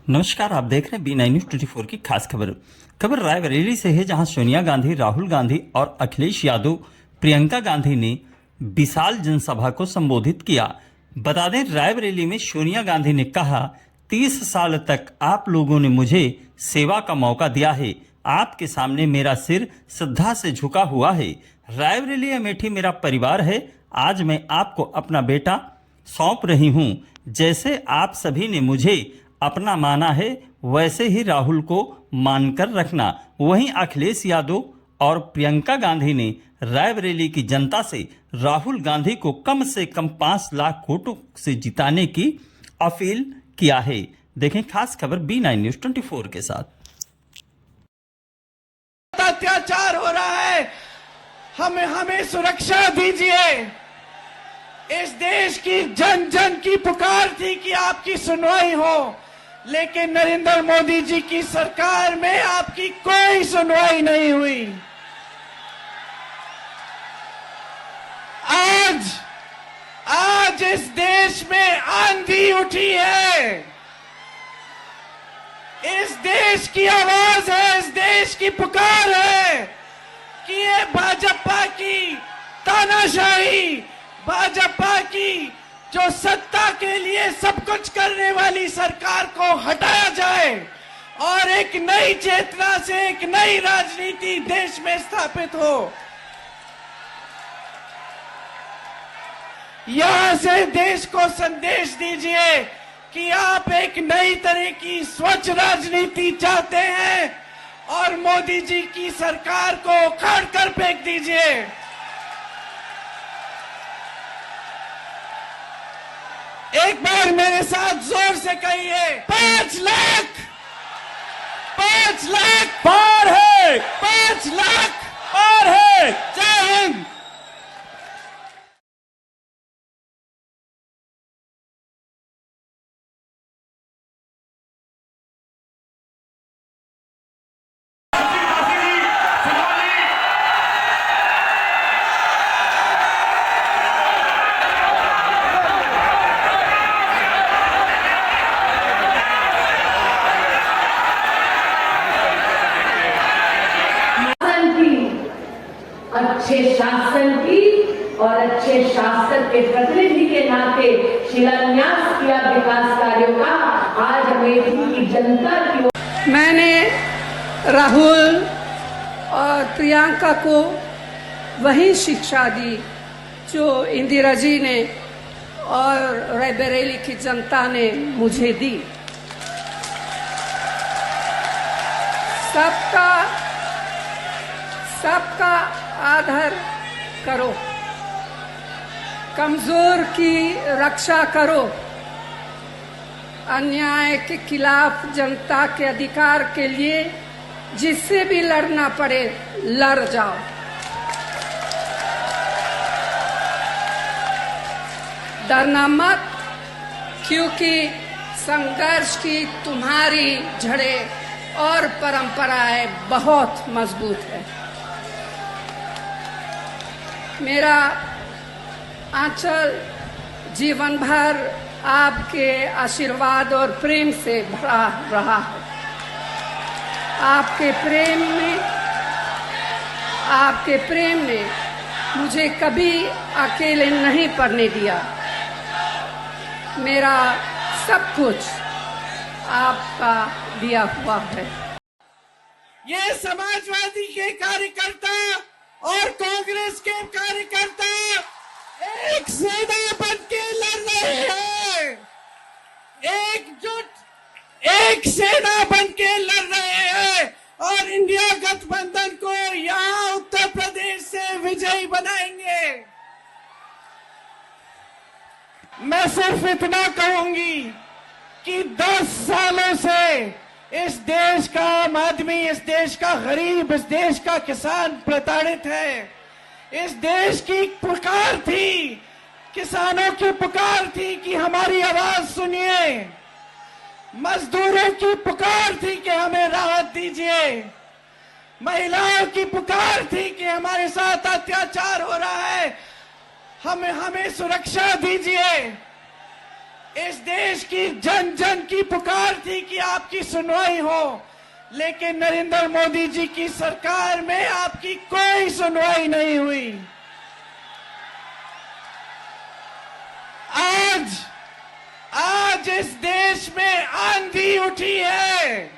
नमस्कार, आप देख रहे हैं B9 न्यूज 24 की खास खबर रायबरेली से है, जहां सोनिया गांधी, राहुल गांधी और अखिलेश यादव, प्रियंका गांधी ने विशाल जनसभा को संबोधित किया। बता दें, रायबरेली में सोनिया गांधी ने कहा, 30 साल तक आप लोगों ने मुझे सेवा का मौका दिया है। आपके सामने मेरा सिर श्रद्धा से झुका हुआ है। रायबरेली अमेठी मेरा परिवार है। आज मैं आपको अपना बेटा सौंप रही हूं। जैसे आप सभी ने मुझे अपना माना है, वैसे ही राहुल को मानकर रखना। वहीं अखिलेश यादव और प्रियंका गांधी ने रायबरेली की जनता से राहुल गांधी को कम से कम 5 लाख वोटों से जिताने की अपील किया है। देखें खास खबर B9 न्यूज 24 के साथ। अत्याचार हो रहा है, हमें सुरक्षा दीजिए। इस देश की जन जन की पुकार थी कि आपकी सुनवाई हो, लेकिन नरेंद्र मोदी जी की सरकार में आपकी कोई सुनवाई नहीं हुई। आज इस देश में आंधी उठी है। इस देश की आवाज है, इस देश की पुकार है कि ये भाजपा की तानाशाही, भाजपा की जो सत्ता के लिए सब कुछ करने वाली सरकार को हटाया जाए और एक नई चेतना से एक नई राजनीति देश में स्थापित हो। यहां से देश को संदेश दीजिए कि आप एक नई तरह की स्वच्छ राजनीति चाहते हैं और मोदी जी की सरकार को उखाड़ कर फेंक दीजिए। एक बार मेरे साथ जोर से कहिए, 5 लाख पार है, 5 लाख पार है। जय हिंद। अच्छे शासन की और अच्छे शासक के प्रतिनिधि के नाते शिलान्यास किया विकास कार्यों का। आज अमेठी की जनता की मैंने राहुल और प्रियंका को वही शिक्षा दी जो इंदिरा जी ने और रायबरेली की जनता ने मुझे दी। सबका आदर करो, कमजोर की रक्षा करो, अन्याय के खिलाफ जनता के अधिकार के लिए जिससे भी लड़ना पड़े लड़ जाओ। डरना मत, क्योंकि संघर्ष की तुम्हारी जड़ें और परंपराएं बहुत मजबूत है। मेरा आंचल जीवन भर आपके आशीर्वाद और प्रेम से भरा रहा है। आपके प्रेम ने मुझे कभी अकेले नहीं पड़ने दिया। मेरा सब कुछ आपका दिया हुआ है। ये समाजवादी के कार्यकर्ता और कांग्रेस के कार्यकर्ता एक सेना बन के लड़ रहे हैं, एकजुट एक सेना बन के लड़ रहे हैं और इंडिया गठबंधन को यहां उत्तर प्रदेश से विजयी बनाएंगे। मैं सिर्फ इतना कहूंगी कि 10 सालों से इस देश का आम आदमी, इस देश का गरीब, इस देश का किसान प्रताड़ित है। इस देश की पुकार थी, किसानों की पुकार थी कि हमारी आवाज सुनिए। मजदूरों की पुकार थी कि हमें राहत दीजिए। महिलाओं की पुकार थी कि हमारे साथ अत्याचार हो रहा है, हमें सुरक्षा दीजिए। इस देश की जन जन की पुकार थी कि आपकी सुनवाई हो, लेकिन नरेंद्र मोदी जी की सरकार में आपकी कोई सुनवाई नहीं हुई। आज इस देश में आंधी उठी है।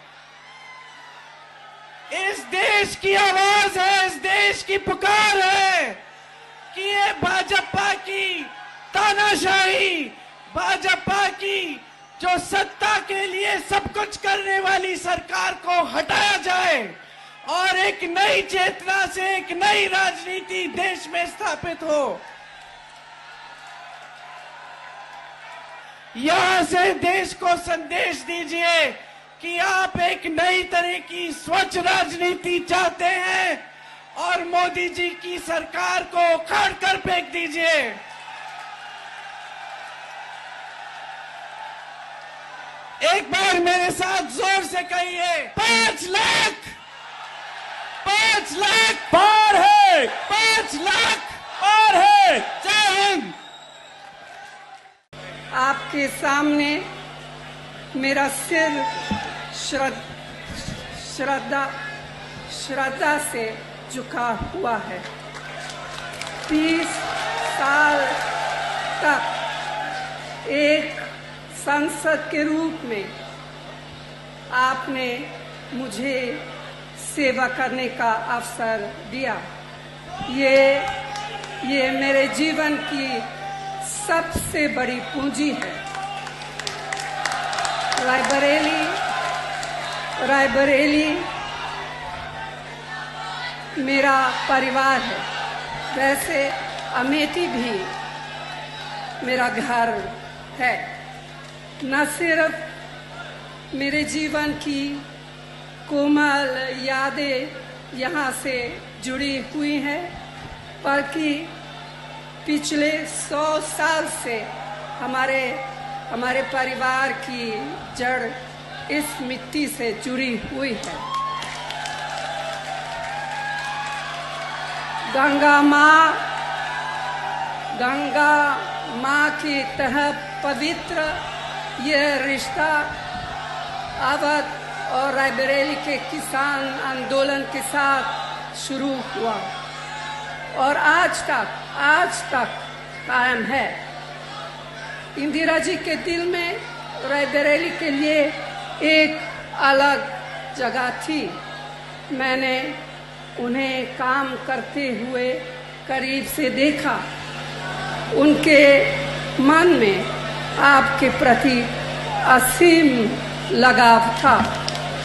इस देश की आवाज है, इस देश की पुकार है कि ये भाजपा की तानाशाही, भाजपा की जो सत्ता के लिए सब कुछ करने वाली सरकार को हटाया जाए और एक नई चेतना से एक नई राजनीति देश में स्थापित हो। यहां से देश को संदेश दीजिए कि आप एक नई तरह की स्वच्छ राजनीति चाहते हैं और मोदी जी की सरकार को उखाड़ कर फेंक दीजिए। एक बार मेरे साथ जोर से कहिए, 5 लाख, 5 लाख पार है, 5 लाख पार है। जय हिंद। आपके सामने मेरा सिर श्रद्धा से झुका हुआ है। 30 साल तक एक सांसद के रूप में आपने मुझे सेवा करने का अवसर दिया। ये मेरे जीवन की सबसे बड़ी पूंजी है। रायबरेली मेरा परिवार है, वैसे अमेठी भी मेरा घर है। न सिर्फ मेरे जीवन की कोमल यादें यहाँ से जुड़ी हुई हैं, बल्कि पिछले 100 साल से हमारे परिवार की जड़ इस मिट्टी से जुड़ी हुई है। गंगा माँ की तरह पवित्र यह रिश्ता अवध और रायबरेली के किसान आंदोलन के साथ शुरू हुआ और आज तक कायम है। इंदिरा जी के दिल में रायबरेली के लिए एक अलग जगह थी। मैंने उन्हें काम करते हुए करीब से देखा। उनके मन में आपके प्रति असीम लगाव था।